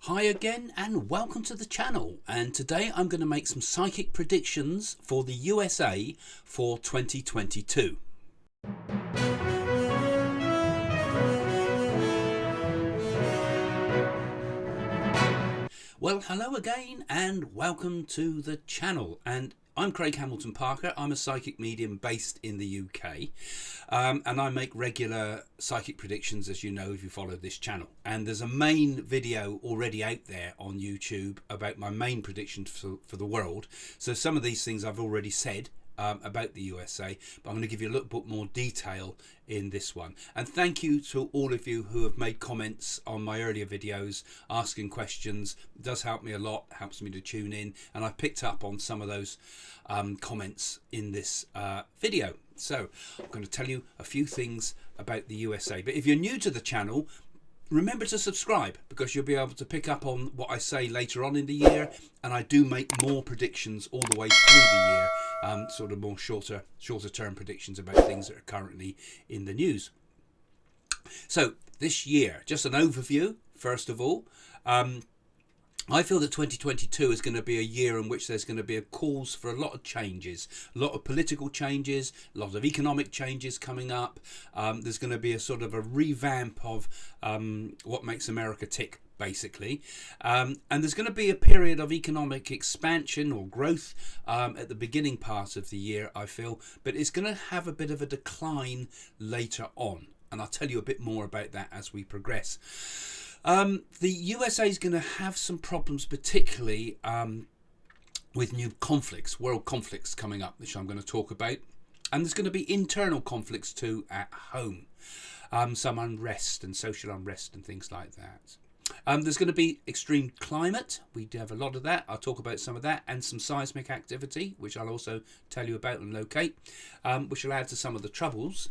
Hi again and welcome to the channel, and today I'm going to make some psychic predictions for the USA for 2022. Well, hello again and welcome to the channel, and I'm Craig Hamilton Parker. I'm a psychic medium based in the UK, and I make regular psychic predictions, as you know if you follow this channel. And there's a main video already out there on YouTube about my main predictions for the world. So some of these things I've already said about the USA, but I'm going to give you a little bit more detail in this one. And thank you to all of you who have made comments on my earlier videos asking questions. It does help me a lot, helps me to tune in, and I picked up on some of those comments in this video. So I'm going to tell you a few things about the USA, but if you're new to the channel, remember to subscribe, because you'll be able to pick up on what I say later on in the year, and I do make more predictions all the way through the year, sort of more shorter term predictions about things that are currently in the news. So this year, just an overview first of all. I feel that 2022 is going to be a year in which there's going to be a cause for a lot of changes, a lot of political changes, a lot of economic changes coming up. There's going to be a sort of a revamp of what makes America tick, basically. And there's going to be a period of economic expansion or growth at the beginning part of the year, I feel, but it's going to have a bit of a decline later on. And I'll tell you a bit more about that as we progress. The USA is going to have some problems, particularly with new conflicts, world conflicts coming up, which I'm going to talk about. And there's going to be internal conflicts too at home. Some unrest and social unrest and things like that. There's going to be extreme climate. We do have a lot of that. I'll talk about some of that, and some seismic activity, which I'll also tell you about and locate, which will add to some of the troubles.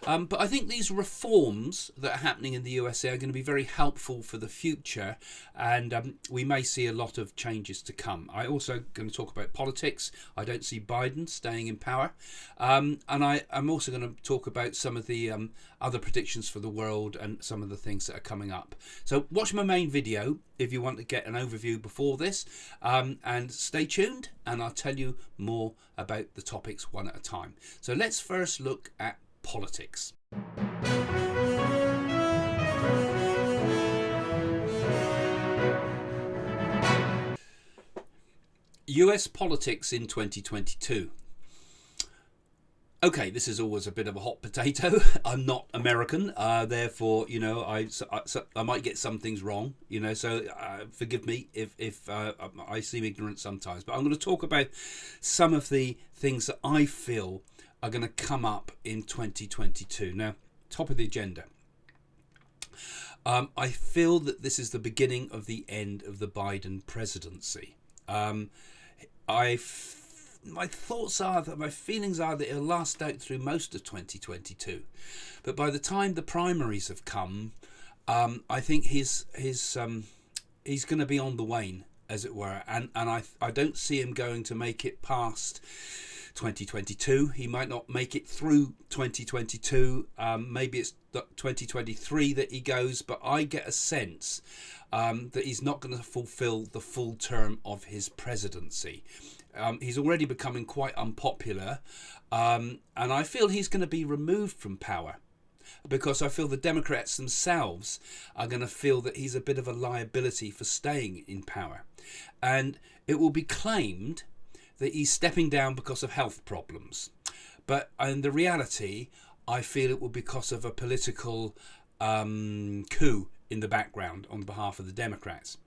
But I think these reforms that are happening in the USA are going to be very helpful for the future, and we may see a lot of changes to come. I'm also going to talk about politics. I don't see Biden staying in power, and I'm also going to talk about some of the other predictions for the world and some of the things that are coming up. So watch my main video if you want to get an overview before this, and stay tuned, and I'll tell you more about the topics one at a time. So let's first look at politics. US politics in 2022. Okay, this is always a bit of a hot potato. I'm not American, therefore, you know, I might get some things wrong, you know, so forgive me if I seem ignorant sometimes. But I'm going to talk about some of the things that I feel are going to come up in 2022. Now, top of the agenda. I feel that this is the beginning of the end of the Biden presidency. My thoughts are that my feelings are that it'll last out through most of 2022, but by the time the primaries have come, I think he's going to be on the wane, as it were, and I don't see him going to make it past 2022. He might not make it through 2022. Maybe it's 2023 that he goes, but I get a sense that he's not going to fulfill the full term of his presidency. He's already becoming quite unpopular, and I feel he's going to be removed from power, because I feel the Democrats themselves are going to feel that he's a bit of a liability for staying in power, and it will be claimed that he's stepping down because of health problems. But in the reality, I feel it will be because of a political coup in the background on behalf of the Democrats.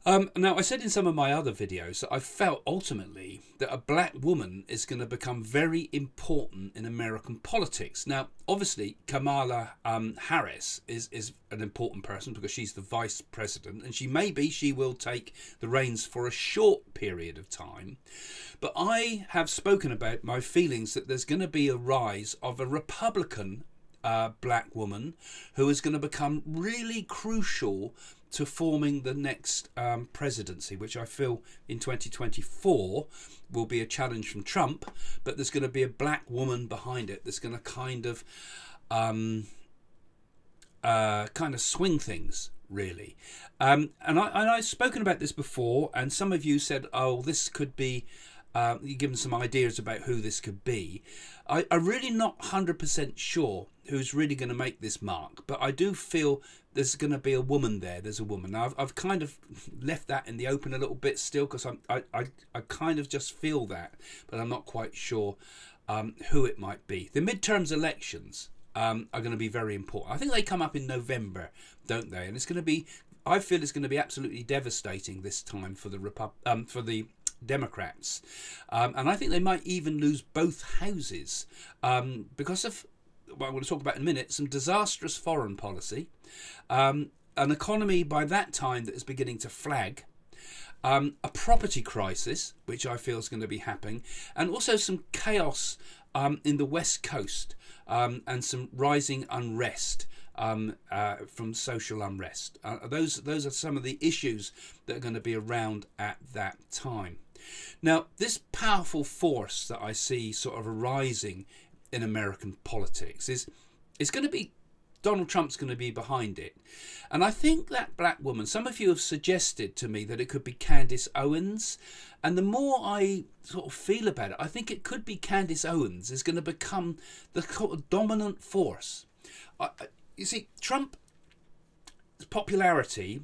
Now, I said in some of my other videos that I felt ultimately that a black woman is going to become very important in American politics. Now, obviously, Kamala Harris is an important person because she's the vice president, and she will take the reins for a short period of time. But I have spoken about my feelings that there's going to be a rise of a Republican black woman who is going to become really crucial to forming the next presidency, which I feel in 2024 will be a challenge from Trump, but there's going to be a black woman behind it that's going to kind of swing things really. And I've spoken about this before, and some of you said, oh, this could be, you've given some ideas about who this could be. I'm really not 100% sure who's really going to make this mark, but I do feel there's going to be a woman there. There's a woman. Now, I've kind of left that in the open a little bit still, because I kind of just feel that, but I'm not quite sure who it might be. The midterms elections are going to be very important. I think they come up in November, don't they? And it's going to be, I feel it's going to be absolutely devastating this time for the Democrats, and I think they might even lose both houses because of what I'm going to talk about in a minute. Some disastrous foreign policy, an economy by that time that is beginning to flag, a property crisis, which I feel is going to be happening, and also some chaos in the West Coast, and some rising unrest from social unrest. Those are some of the issues that are going to be around at that time. Now, this powerful force that I see sort of arising in American politics is going to be, Donald Trump's going to be behind it. And I think that black woman, some of you have suggested to me that it could be Candace Owens. And the more I sort of feel about it, I think it could be Candace Owens is going to become the sort of dominant force. You see, Trump's popularity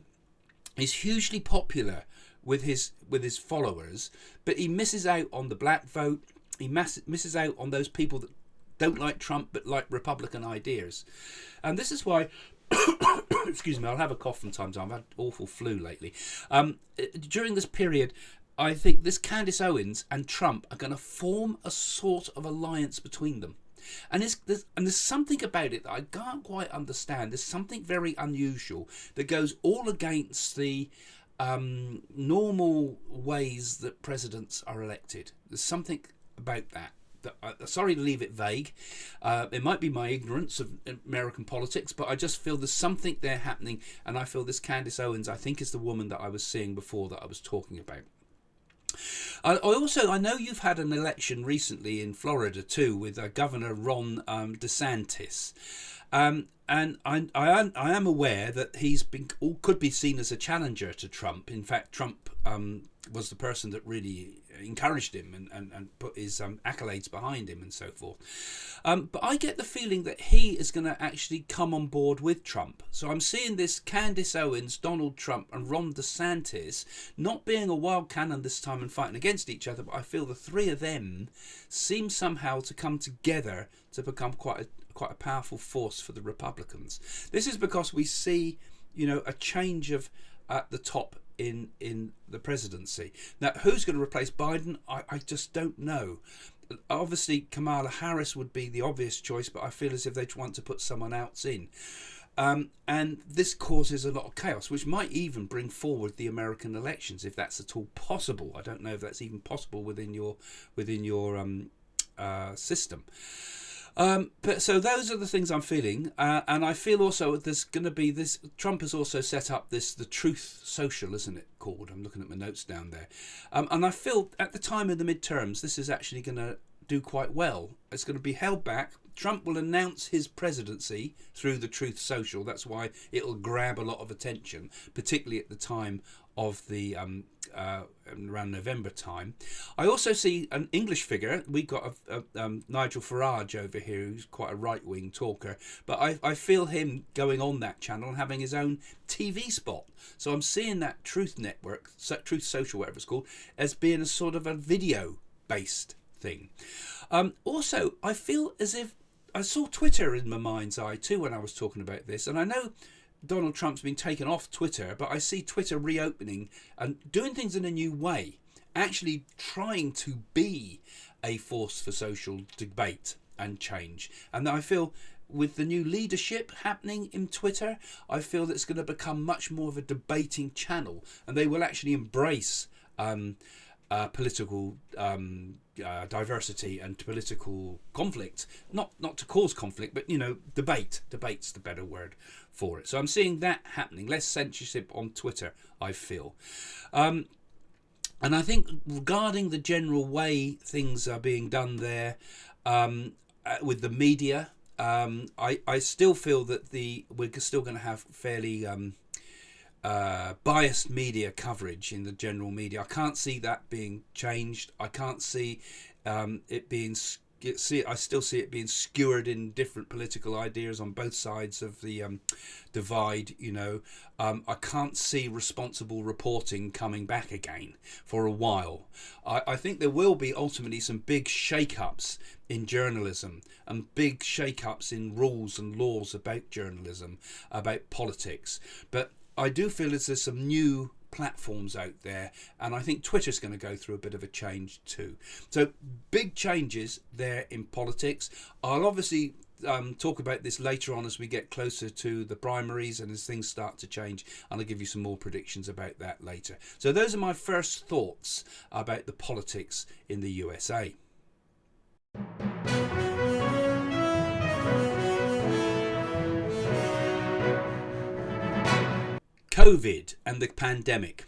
is hugely popular with his followers, but he misses out on the black vote. He misses out on those people that don't like Trump but like Republican ideas. And this is why, excuse me, I'll have a cough from time to time. I've had awful flu lately. During this period, I think this Candace Owens and Trump are going to form a sort of alliance between them. And there's something about it that I can't quite understand. There's something very unusual that goes all against the normal ways that presidents are elected. There's something about that. Sorry to leave it vague. It might be my ignorance of American politics, but I just feel there's something there happening, and I feel this Candace Owens, I think, is the woman that I was seeing before that I was talking about. I know you've had an election recently in Florida too with Governor Ron DeSantis. And I am aware that he's been could be seen as a challenger to Trump. In fact, Trump was the person that really encouraged him and put his accolades behind him and so forth. But I get the feeling that he is going to actually come on board with Trump. So I'm seeing this Candace Owens, Donald Trump and Ron DeSantis not being a wild cannon this time and fighting against each other, but I feel the three of them seem somehow to come together to become quite a powerful force for the Republicans. This is because we see, a change of at the top in the presidency. Now, who's going to replace Biden? I just don't know. Obviously, Kamala Harris would be the obvious choice, but I feel as if they want to put someone else in. And this causes a lot of chaos, which might even bring forward the American elections, if that's at all possible. I don't know if that's even possible within your system. But so those are the things I'm feeling, and I feel also there's going to be this. Trump has also set up the Truth Social, isn't it called? I'm looking at my notes down there, and I feel at the time of the midterms, this is actually going to do quite well. It's going to be held back. Trump will announce his presidency through the Truth Social. That's why it'll grab a lot of attention, particularly at the time of the around November time. I also see an English figure. We've got Nigel Farage over here, who's quite a right-wing talker, but I feel him going on that channel and having his own TV spot. So I'm seeing that Truth Network, Truth Social, whatever it's called, as being a sort of a video-based thing. Also, I feel as if I saw Twitter in my mind's eye too when I was talking about this, and I know Donald Trump's been taken off Twitter, but I see Twitter reopening and doing things in a new way, actually trying to be a force for social debate and change. And I feel with the new leadership happening in Twitter, I feel that it's going to become much more of a debating channel, and they will actually embrace political diversity and political conflict, not to cause conflict, but debate's the better word for it. So I'm seeing that happening, less censorship on Twitter, I feel. And I think regarding the general way things are being done there, with the media, I still feel that we're still going to have fairly biased media coverage in the general media. I can't see that being changed. I can't see it being. I still see it being skewered in different political ideas on both sides of the divide. I can't see responsible reporting coming back again for a while. I think there will be ultimately some big shake-ups in journalism and big shake-ups in rules and laws about journalism, about politics. But I do feel as there's some new platforms out there, and I think Twitter's going to go through a bit of a change too. So big changes there in politics. I'll obviously talk about this later on as we get closer to the primaries and as things start to change, and I'll give you some more predictions about that later. So those are my first thoughts about the politics in the USA. COVID and the pandemic.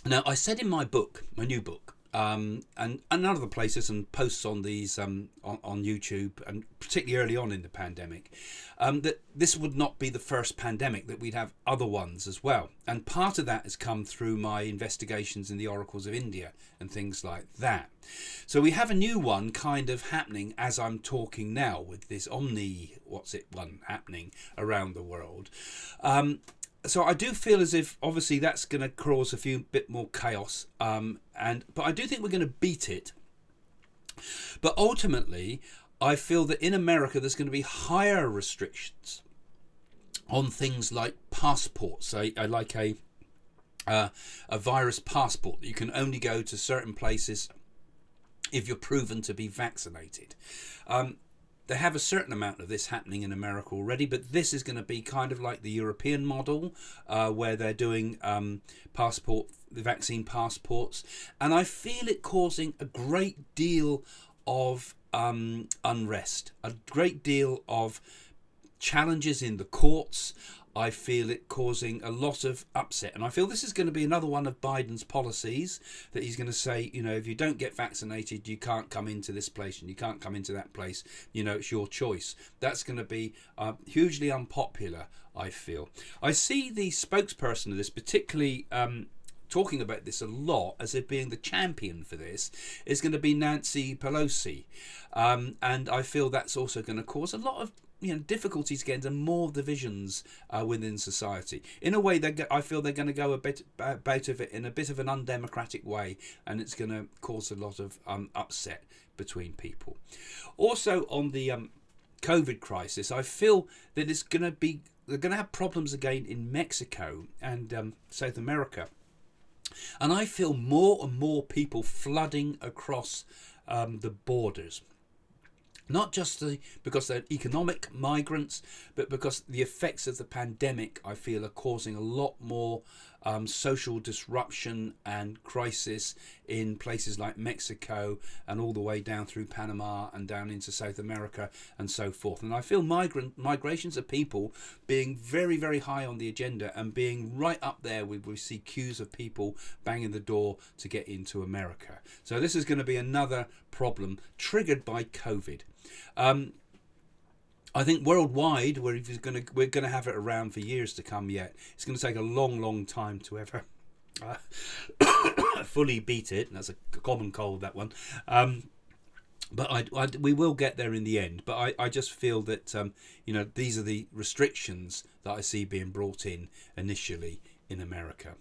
Now, I said in my book, my new book, and other places and posts on these on YouTube, and particularly early on in the pandemic, that this would not be the first pandemic, that we'd have other ones as well. And part of that has come through my investigations in the oracles of India and things like that. So we have a new one kind of happening as I'm talking now, with this one happening around the world. So I do feel as if obviously that's going to cause a bit more chaos, but I do think we're going to beat it. But ultimately, I feel that in America there's going to be higher restrictions on things like passports. Like a virus passport, that you can only go to certain places if you're proven to be vaccinated. They have a certain amount of this happening in America already, but this is going to be kind of like the European model, where they're doing the vaccine passports. And I feel it causing a great deal of unrest, a great deal of challenges in the courts. I feel it causing a lot of upset. And I feel this is going to be another one of Biden's policies, that he's going to say, if you don't get vaccinated, you can't come into this place and you can't come into that place. It's your choice. That's going to be hugely unpopular, I feel. I see the spokesperson of this, particularly talking about this a lot as if being the champion for this, is going to be Nancy Pelosi. And I feel that's also going to cause a lot of difficulties again, and more divisions within society. In a way, I feel they're going to go a bit about of it in a bit of an undemocratic way, and it's going to cause a lot of upset between people. Also, on the COVID crisis, I feel that they're going to have problems again in Mexico and South America, and I feel more and more people flooding across the borders. Not just because they're economic migrants, but because the effects of the pandemic, I feel, are causing a lot more social disruption and crisis in places like Mexico, and all the way down through Panama and down into South America and so forth. And I feel migrations of people being very, very high on the agenda, and being right up there with, we see queues of people banging the door to get into America. So this is going to be another problem triggered by COVID. I think worldwide, we're going to have it around for years to come yet. It's going to take a long, long time to ever fully beat it. That's a common cold, that one. But we will get there in the end. But I just feel that these are the restrictions that I see being brought in initially in America.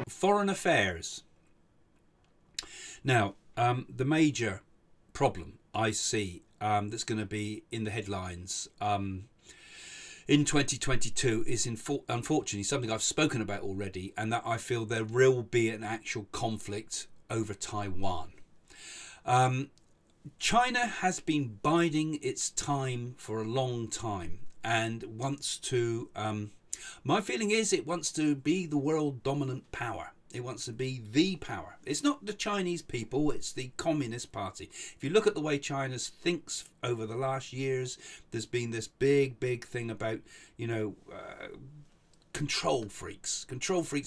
Foreign affairs. Now, the major problem I see that's going to be in the headlines in 2022 is unfortunately something I've spoken about already, and that I feel there will be an actual conflict over Taiwan. China has been biding its time for a long time and wants to... my feeling is it wants to be the world dominant power. It wants to be the power. It's not the Chinese people, it's the Communist Party. If you look at the way China thinks over the last years, there's been this big thing about, control freaks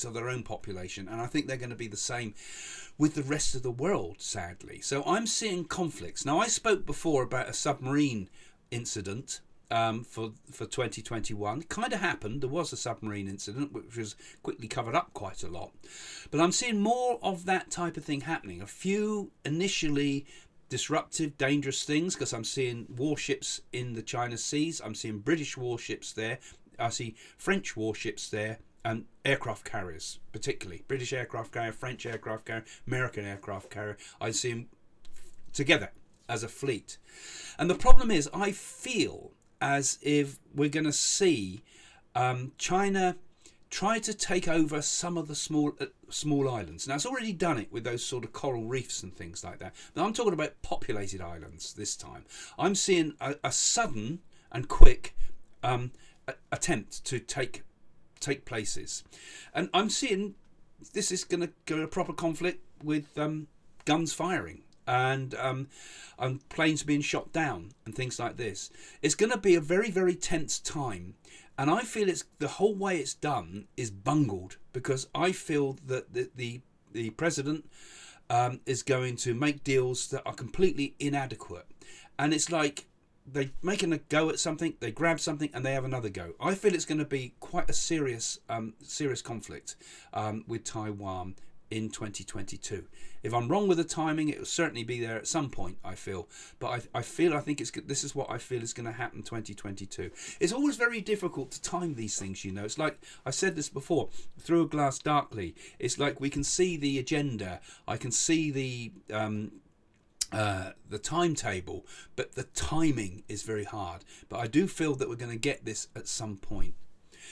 of their own population, and I think they're going to be the same with the rest of the world, sadly. So I'm seeing conflicts. Now, I spoke before about a submarine incident for 2021. It kind of happened. There was a submarine incident which was quickly covered up quite a lot, but I'm seeing more of that type of thing happening. A few initially disruptive, dangerous things, because I'm seeing warships in the China seas. I'm seeing British warships there. I see French warships there, and aircraft carriers, particularly British aircraft carrier, French aircraft carrier, American aircraft carrier. I see them together as a fleet. And the problem is, I feel as if we're going to see China try to take over some of the small islands. Now, it's already done it with those sort of coral reefs and things like that. Now, I'm talking about populated islands this time. I'm seeing a sudden and quick attempt to take places, and I'm seeing this is going to go to a proper conflict with guns firing and planes being shot down and things like this. It's going to be a very, very tense time, and I feel it's the whole way it's done is bungled, because I feel that the president is going to make deals that are completely inadequate, and it's like they're making a go at something, they grab something, and they have another go. I feel it's going to be quite a serious conflict with Taiwan in 2022. If I'm wrong with the timing, it will certainly be there at some point, I feel. But I think this is what I feel is going to happen 2022. It's always very difficult to time these things, you know. It's like, I said this before, through a glass darkly. It's like we can see the agenda, I can see the timetable, but the timing is very hard. But I do feel that we're going to get this at some point.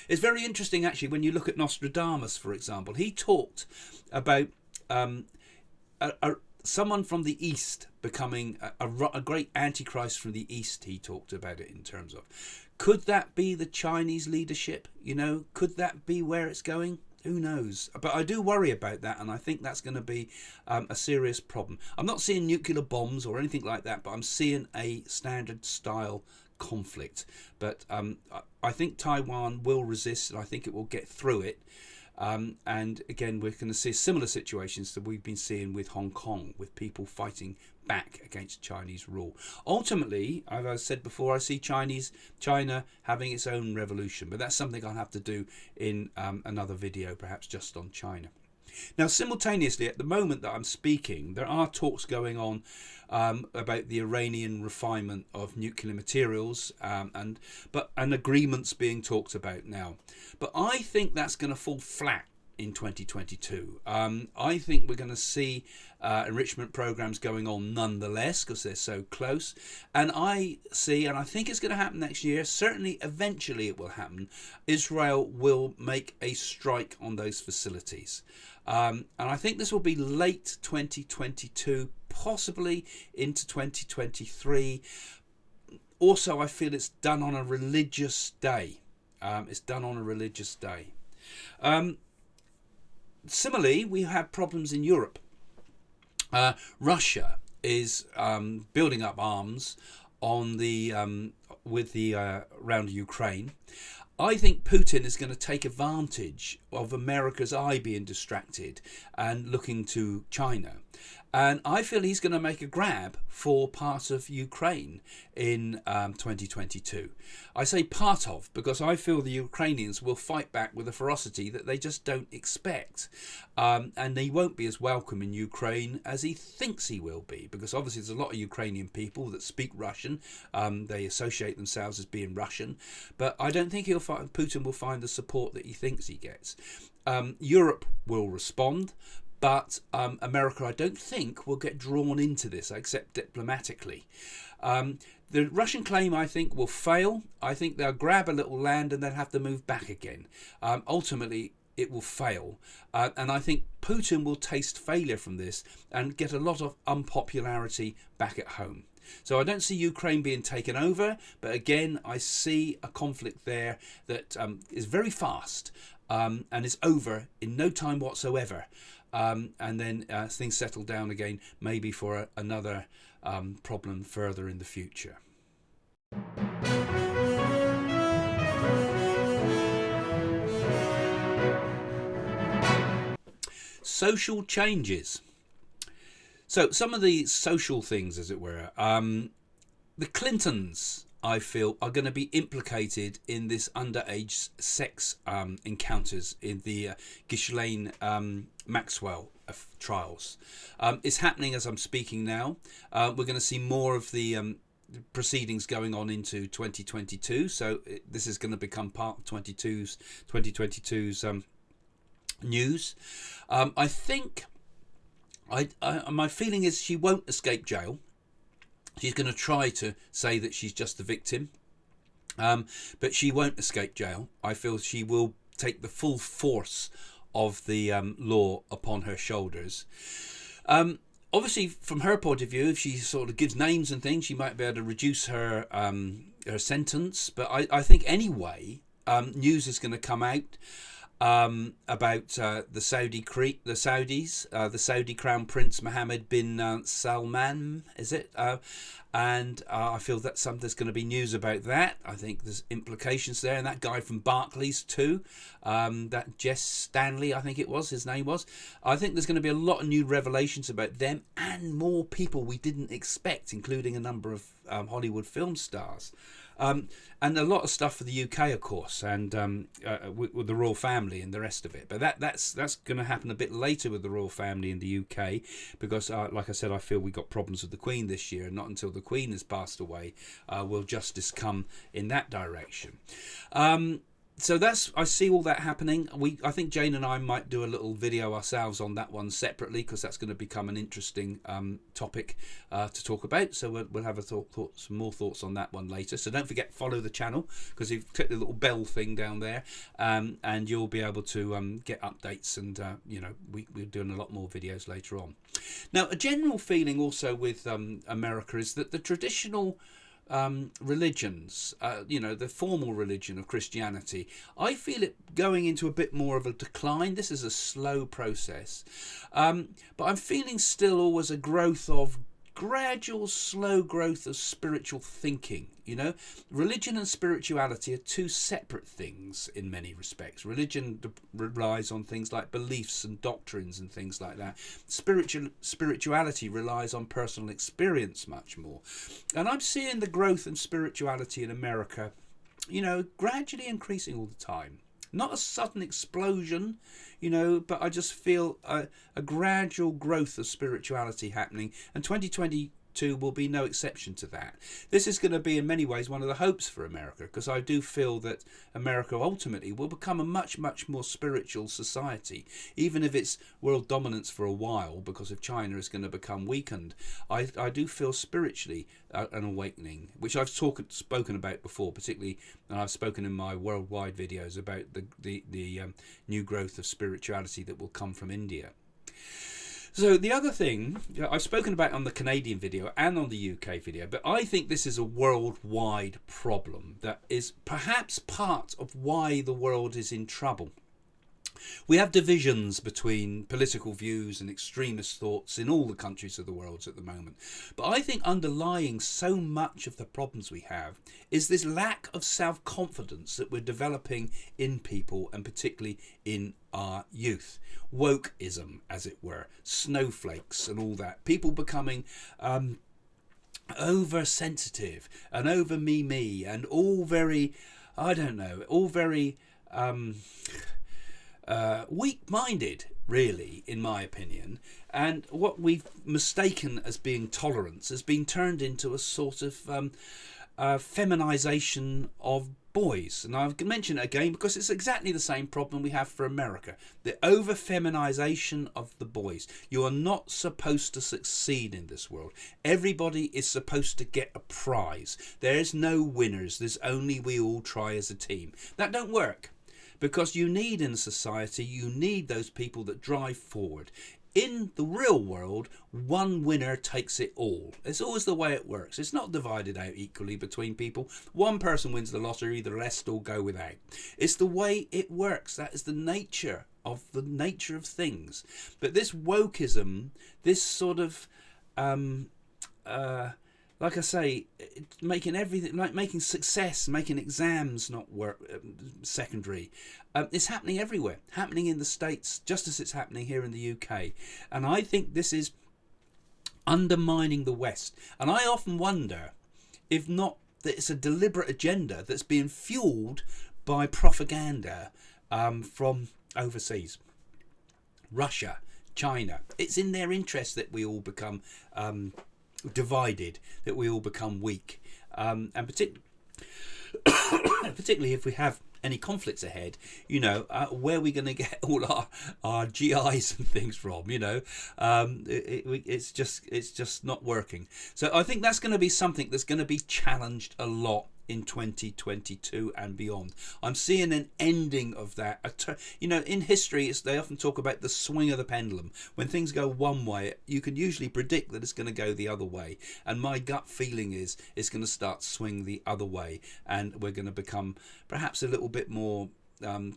It's very interesting, actually, when you look at Nostradamus, for example. He talked about someone from the East becoming a great antichrist from the East. He talked about it in terms of, could that be the Chinese leadership? You know, could that be where it's going? Who knows? But I do worry about that, and I think that's going to be a serious problem. I'm not seeing nuclear bombs or anything like that, but I'm seeing a standard style conflict. But I think Taiwan will resist, and I think it will get through it. And again, we're going to see similar situations that we've been seeing with Hong Kong, with people fighting back against Chinese rule. Ultimately, as I said before, I see China having its own revolution, but that's something I'll have to do in another video, perhaps just on China. Now, simultaneously, at the moment that I'm speaking, there are talks going on about the Iranian refinement of nuclear materials, and agreements being talked about now. But I think that's going to fall flat in 2022. I think we're going to see enrichment programs going on nonetheless, because they're so close. And I think it's going to happen next year. Certainly, eventually it will happen. Israel will make a strike on those facilities. And I think this will be late 2022, possibly into 2023. Also, I feel it's done on a religious day. Similarly, we have problems in Europe. Russia is building up arms on around Ukraine. I think Putin is going to take advantage of America's eye being distracted and looking to China. And I feel he's going to make a grab for part of Ukraine in 2022. I say part of because I feel the Ukrainians will fight back with a ferocity that they just don't expect. And he won't be as welcome in Ukraine as he thinks he will be, because obviously there's a lot of Ukrainian people that speak Russian. They associate themselves as being Russian. But I don't think Putin will find the support that he thinks he gets. Europe will respond. But America, I don't think, will get drawn into this, except diplomatically. The Russian claim, I think, will fail. I think they'll grab a little land and then have to move back again. Ultimately, it will fail. And I think Putin will taste failure from this and get a lot of unpopularity back at home. So I don't see Ukraine being taken over. But again, I see a conflict there that is very fast and is over in no time whatsoever. And then things settle down again, maybe for another problem further in the future. social changes. So some of the social things, as it were, the Clintons, I feel, are going to be implicated in this underage sex encounters in the Ghislaine Maxwell trials. It's happening as I'm speaking now. We're going to see more of the proceedings going on into 2022. So this is going to become part of 2022's news. I think my feeling is she won't escape jail. She's going to try to say that she's just the victim, but she won't escape jail. I feel she will take the full force of the law upon her shoulders. Obviously, from her point of view, if she sort of gives names and things, she might be able to reduce her sentence. But I think anyway, news is going to come out about the Saudis, the Saudi Crown Prince Mohammed bin Salman, is it? And I feel that there's going to be news about that. I think there's implications there, and that guy from Barclays too, that Jess Stanley, I think it was, his name was. I think there's going to be a lot of new revelations about them and more people we didn't expect, including a number of Hollywood film stars. And a lot of stuff for the UK, of course, and with the royal family and the rest of it. But that's going to happen a bit later with the royal family in the UK, because, like I said, I feel we got problems with the Queen this year, and not until the Queen has passed away will justice come in that direction. So I see all that happening. I think Jane and I might do a little video ourselves on that one separately, because that's going to become an interesting topic to talk about. So we'll have some more thoughts on that one later. So don't forget, follow the channel, because you've clicked the little bell thing down there, and you'll be able to get updates. And we're doing a lot more videos later on. Now, a general feeling also with America is that the traditional religions, the formal religion of Christianity, I feel it going into a bit more of a decline. This is a slow process, but I'm feeling still always a gradual, slow growth of spiritual thinking. Religion and spirituality are two separate things in many respects. Religion relies on things like beliefs and doctrines and things like that. Spirituality relies on personal experience much more. And I'm seeing the growth in spirituality in America, gradually increasing all the time. Not a sudden explosion, but I just feel a gradual growth of spirituality happening. And 2022 will be no exception to that. This is going to be in many ways one of the hopes for America, because I do feel that America ultimately will become a much, much more spiritual society, even if it's world dominance for a while, because if China is going to become weakened. I do feel spiritually an awakening, which I've spoken about before, particularly, and I've spoken in my worldwide videos about the new growth of spirituality that will come from India. So the other thing I've spoken about on the Canadian video and on the UK video, but I think this is a worldwide problem that is perhaps part of why the world is in trouble. We have divisions between political views and extremist thoughts in all the countries of the world at the moment. But I think underlying so much of the problems we have is this lack of self-confidence that we're developing in people, and particularly in our youth. Woke-ism, as it were, snowflakes and all that. People becoming oversensitive and over me and all very, weak-minded, really, in my opinion. And what we've mistaken as being tolerance has been turned into a sort of feminization of boys. And I've mentioned it again because it's exactly the same problem we have for America. The over-feminization of the boys. You are not supposed to succeed in this world. Everybody is supposed to get a prize. There's no winners. There's only we all try as a team. That don't work. Because you need in society, you need those people that drive forward. In the real world, one winner takes it all. It's always the way it works. It's not divided out equally between people. One person wins the lottery, the rest all go without. It's the way it works. That is the nature of things. But this wokeism, this sort of like I say, making everything, like making success, making exams not work secondary. It's happening everywhere, happening in the States just as it's happening here in the UK. And I think this is undermining the West. And I often wonder if not that it's a deliberate agenda that's being fueled by propaganda from overseas. Russia, China. It's in their interest that we all become divided, that we all become weak. And particularly if we have any conflicts ahead, where are we going to get all our GIs and things from? It's just not working. So I think that's going to be something that's going to be challenged a lot in 2022 and beyond. I'm seeing an ending of that. In history, they often talk about the swing of the pendulum. When things go one way, you can usually predict that it's going to go the other way. And my gut feeling is it's going to start swing the other way, and we're going to become perhaps a little bit more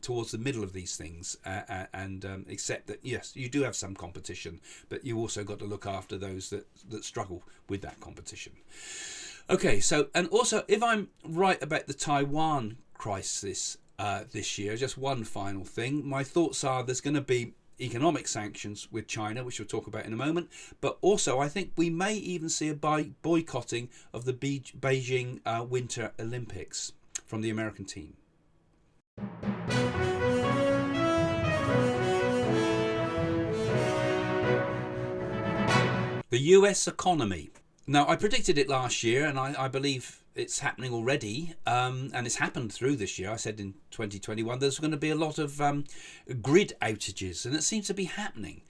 towards the middle of these things, and accept that yes, you do have some competition, but you also got to look after those that struggle with that competition. Okay, so, and also, if I'm right about the Taiwan crisis this year, just one final thing, my thoughts are there's going to be economic sanctions with China, which we'll talk about in a moment, but also I think we may even see a boycotting of the Beijing Winter Olympics from the American team. The US economy. Now, I predicted it last year, and I believe it's happening already, and it's happened through this year. I said in 2021 there's going to be a lot of grid outages, and it seems to be happening.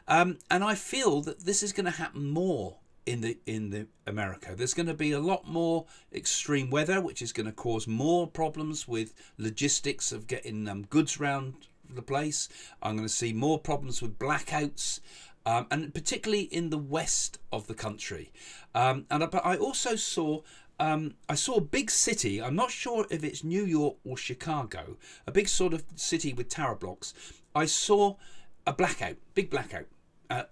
And I feel that this is going to happen more in the America. There's going to be a lot more extreme weather, which is going to cause more problems with logistics of getting goods around the place. I'm going to see more problems with blackouts. And particularly in the west of the country. But I also saw a big city. I'm not sure if it's New York or Chicago, a big sort of city with tower blocks. I saw a big blackout,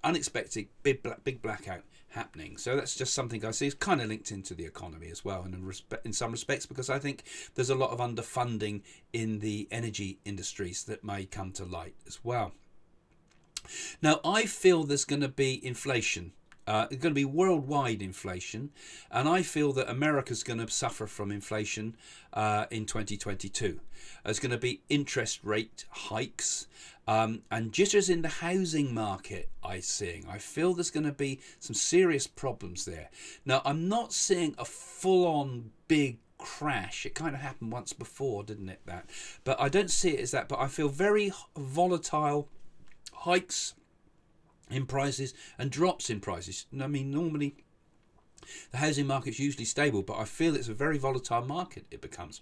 unexpected, big blackout happening. So that's just something I see. It's kind of linked into the economy as well, in some respects, because I think there's a lot of underfunding in the energy industries that may come to light as well. Now, I feel there's going to be inflation. There's going to be worldwide inflation, and I feel that America's going to suffer from inflation in 2022. There's going to be interest rate hikes and jitters in the housing market. I feel there's going to be some serious problems there. Now, I'm not seeing a full-on big crash. It kind of happened once before, didn't it? But I don't see it as that. But I feel very volatile hikes in prices and drops in prices. I mean, normally the housing market's usually stable, but I feel it's a very volatile market it becomes.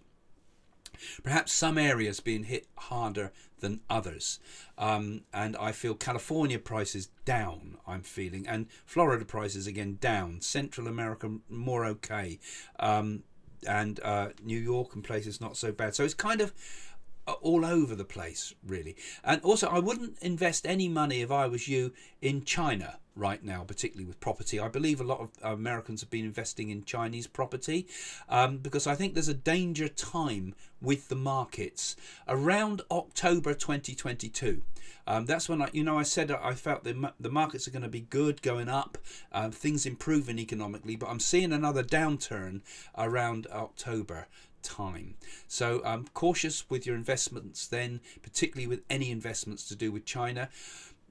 Perhaps some areas being hit harder than others. And I feel California prices down, I'm feeling, and Florida prices again down. Central America more okay. And New York and places not so bad. So it's kind of all over the place, really. And also, I wouldn't invest any money, if I was you, in China right now, particularly with property. I believe a lot of Americans have been investing in Chinese property because I think there's a danger time with the markets around October 2022. That's when I said I felt the markets are going to be good, going up, things improving economically, but I'm seeing another downturn around October time. So cautious with your investments then, particularly with any investments to do with China.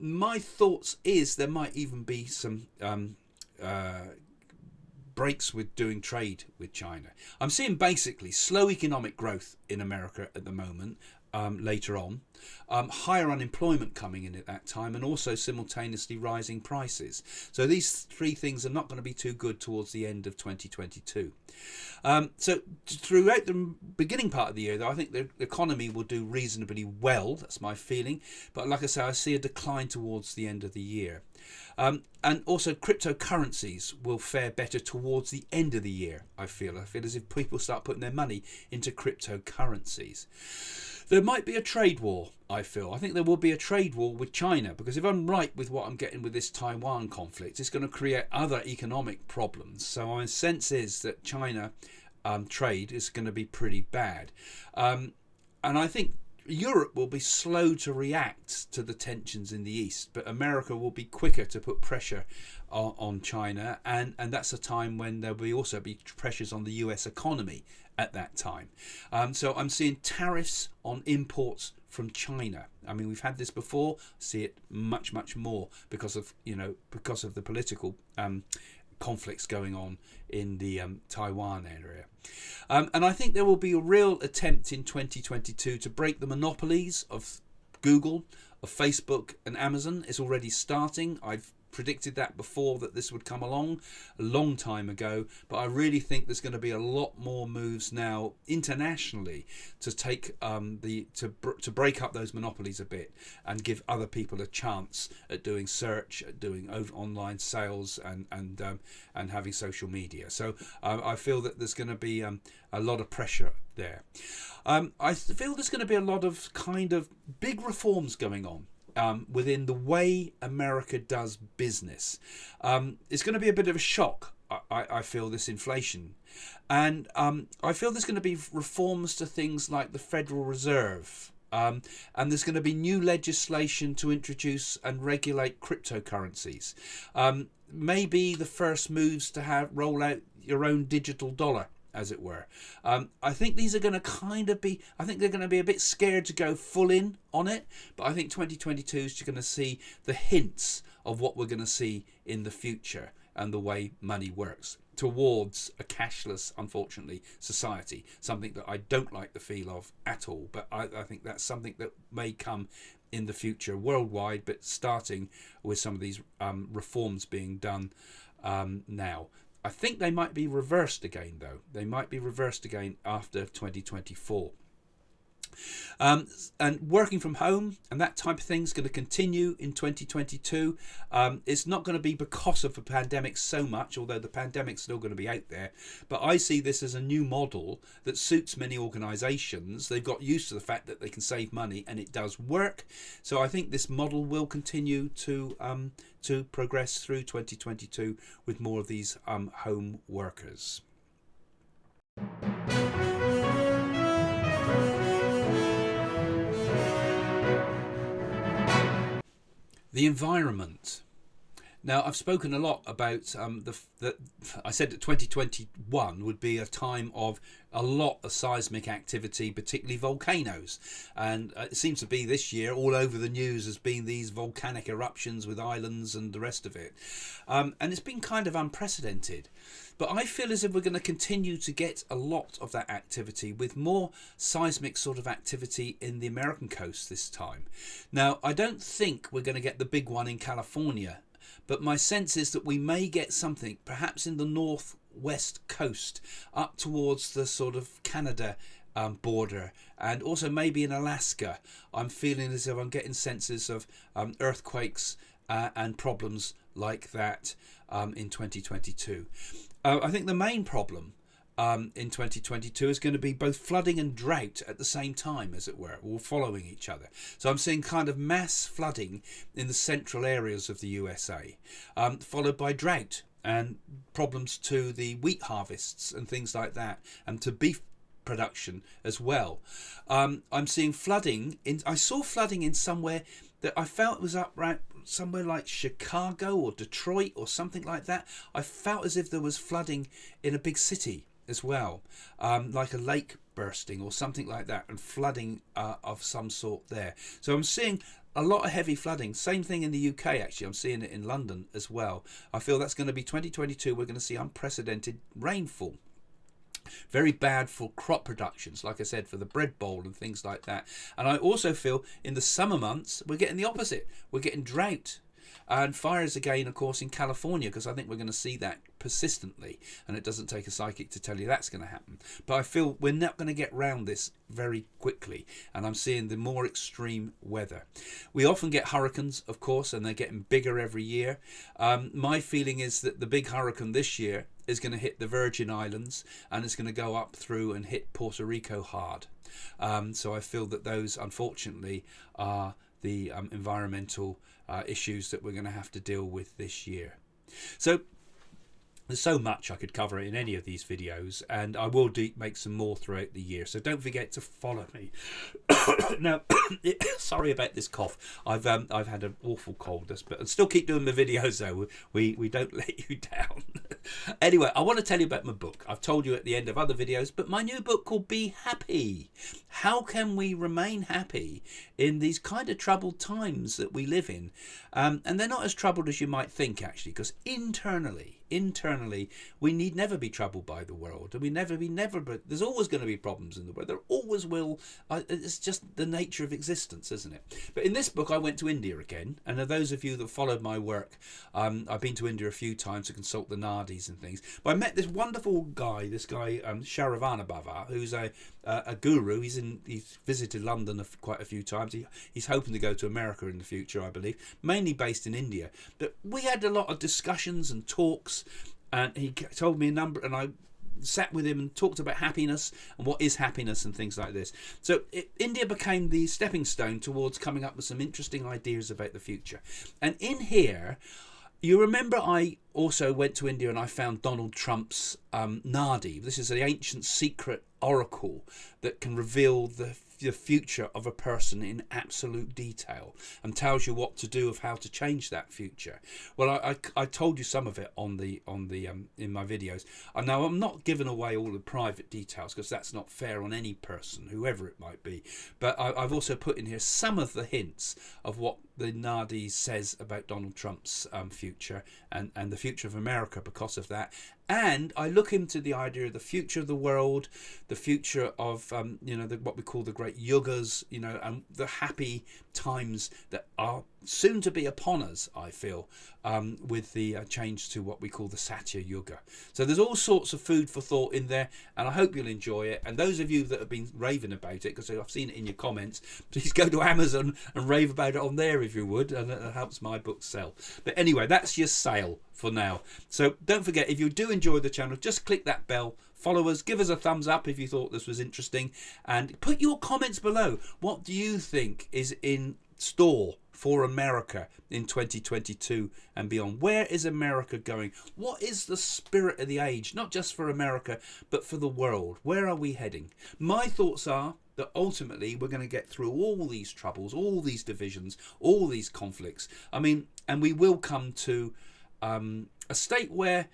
My thoughts is there might even be some breaks with doing trade with China. I'm seeing basically slow economic growth in America at the moment, later on, higher unemployment coming in at that time, and also simultaneously rising prices. So these three things are not going to be too good towards the end of 2022. So throughout the beginning part of the year, though, I think the economy will do reasonably well. That's my feeling. But like I say, I see a decline towards the end of the year. And also cryptocurrencies will fare better towards the end of the year, I feel as if people start putting their money into cryptocurrencies. There might be a trade war, I feel. I think there will be a trade war with China, because if I'm right with what I'm getting with this Taiwan conflict, it's going to create other economic problems. So my sense is that China trade is going to be pretty bad. And I think Europe will be slow to react to the tensions in the East, but America will be quicker to put pressure on China, and that's a time when there will also be pressures on the US economy at that time. So I'm seeing tariffs on imports from China. I mean, we've had this before. See it much more because of the political conflicts going on in the Taiwan area. And I think there will be a real attempt in 2022 to break the monopolies of Google, of Facebook and Amazon. It's already starting. I've predicted that before, that this would come along a long time ago, but I really think there's going to be a lot more moves now internationally to take to break up those monopolies a bit and give other people a chance at doing search, at doing online sales, and having social media. So I feel that there's going to be a lot of pressure there. I feel there's going to be a lot of kind of big reforms going on within the way America does business. It's going to be a bit of a shock, I feel, this inflation. And I feel there's going to be reforms to things like the Federal Reserve. And there's going to be new legislation to introduce and regulate cryptocurrencies. Maybe the first moves to roll out your own digital dollar, as it were. I think these are going to kind of be, I think they're going to be a bit scared to go full in on it, but I think 2022 is going to see the hints of what we're going to see in the future and the way money works towards a cashless, unfortunately, society, something that I don't like the feel of at all, but I think that's something that may come in the future worldwide, but starting with some of these reforms being done now. I think they might be reversed again, though. They might be reversed again after 2024. And working from home and that type of thing is going to continue in 2022. It's not going to be because of the pandemic so much, although the pandemic's still going to be out there. But I see this as a new model that suits many organisations. They've got used to the fact that they can save money, and it does work. So I think this model will continue to progress through 2022 with more of these home workers. The environment. Now, I've spoken a lot about I said that 2021 would be a time of a lot of seismic activity, particularly volcanoes. And it seems to be this year all over the news has been these volcanic eruptions with islands and the rest of it. And it's been kind of unprecedented. But I feel as if we're going to continue to get a lot of that activity with more seismic sort of activity in the American coast this time. Now, I don't think we're going to get the big one in California, but my sense is that we may get something perhaps in the northwest coast up towards the sort of Canada border, and also maybe in Alaska. I'm feeling as if I'm getting senses of earthquakes and problems like that in 2022. I think the main problem in 2022 is going to be both flooding and drought at the same time, as it were, all following each other. So I'm seeing kind of mass flooding in the central areas of the USA, followed by drought and problems to the wheat harvests and things like that, and to beef production as well. I'm seeing flooding I saw flooding in somewhere that I felt was up right somewhere like Chicago or Detroit or something like that. I felt as if there was flooding in a big city as well, like a lake bursting or something like that, and flooding of some sort there. So I'm seeing a lot of heavy flooding. Same thing in the UK, actually. I'm seeing it in London as well. I feel that's going to be 2022. We're going to see unprecedented rainfall. Very bad for crop productions, like I said, for the bread bowl and things like that. And I also feel in the summer months we're getting the opposite. We're getting drought and fires again, of course, in California, because I think we're going to see that persistently, and it doesn't take a psychic to tell you that's going to happen. But I feel we're not going to get round this very quickly, and I'm seeing the more extreme weather. We often get hurricanes, of course, and they're getting bigger every year. My feeling is that the big hurricane this year is going to hit the Virgin Islands, and it's going to go up through and hit Puerto Rico hard. So I feel that those, unfortunately, are the environmental issues that we're going to have to deal with this year. So there's so much I could cover in any of these videos, and I will make some more throughout the year. So don't forget to follow me. Now, sorry about this cough. I've had an awful cold, but I still keep doing my videos though. We don't let you down. Anyway, I want to tell you about my book. I've told you at the end of other videos, but my new book called Be Happy. How can we remain happy in these kind of troubled times that we live in? And they're not as troubled as you might think, actually, because internally we need never be troubled by the world, and but there's always going to be problems in the world. There always will. It's just the nature of existence, isn't it? But in this book I went to India again, and those of you that followed my work, I've been to India a few times to consult the nadis and things, but I met this wonderful guy, Sharavana Baba, who's a guru. He's visited London quite a few times. He's hoping to go to America in the future, I believe, mainly based in India. But we had a lot of discussions and talks, and he told me a number, and I sat with him and talked about happiness and what is happiness and things like this. So India became the stepping stone towards coming up with some interesting ideas about the future. And in here, you remember I also went to India and I found Donald Trump's Nadi. This is the ancient secret oracle that can reveal the future of a person in absolute detail and tells you what to do of how to change that future. Well, I told you some of it on the in my videos. Now I'm not giving away all the private details because that's not fair on any person, whoever it might be. But I've also put in here some of the hints of what the Nadi says about Donald Trump's future and the future of America because of that. And I look into the idea of the future of the world, the future of what we call the great yugas, and the happy times that are soon to be upon us, I feel, with the change to what we call the Satya Yuga. So there's all sorts of food for thought in there, and I hope you'll enjoy it. And those of you that have been raving about it, because I've seen it in your comments, please go to Amazon and rave about it on there if you would, and it helps my book sell. But anyway, that's your sale for now. So don't forget, if you do enjoy the channel, just click that bell, follow us, give us a thumbs up if you thought this was interesting, and put your comments below. What do you think is in store for America in 2022 and beyond? Where is America going? What is the spirit of the age, not just for America, but for the world? Where are we heading? My thoughts are that ultimately we're going to get through all these troubles, all these divisions, all these conflicts. And we will come to a state where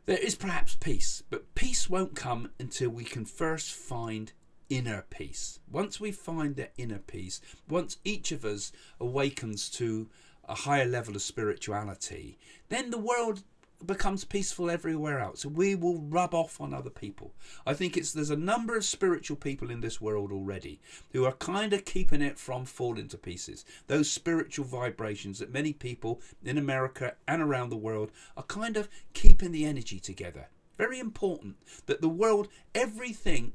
there is perhaps peace, but peace won't come until we can first find inner peace. Once we find that inner peace, once each of us awakens to a higher level of spirituality, then the world becomes peaceful everywhere else. We will rub off on other people. I think there's a number of spiritual people in this world already who are kind of keeping it from falling to pieces. Those spiritual vibrations that many people in America and around the world are kind of keeping the energy together. Very important that the world, everything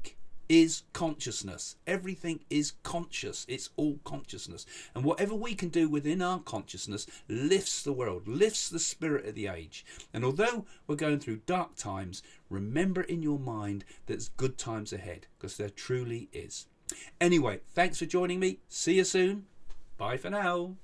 is consciousness. Everything is conscious. It's all consciousness. And whatever we can do within our consciousness lifts the world, lifts the spirit of the age. And although we're going through dark times, remember in your mind there's good times ahead, because there truly is. Anyway, thanks for joining me. See you soon. Bye for now.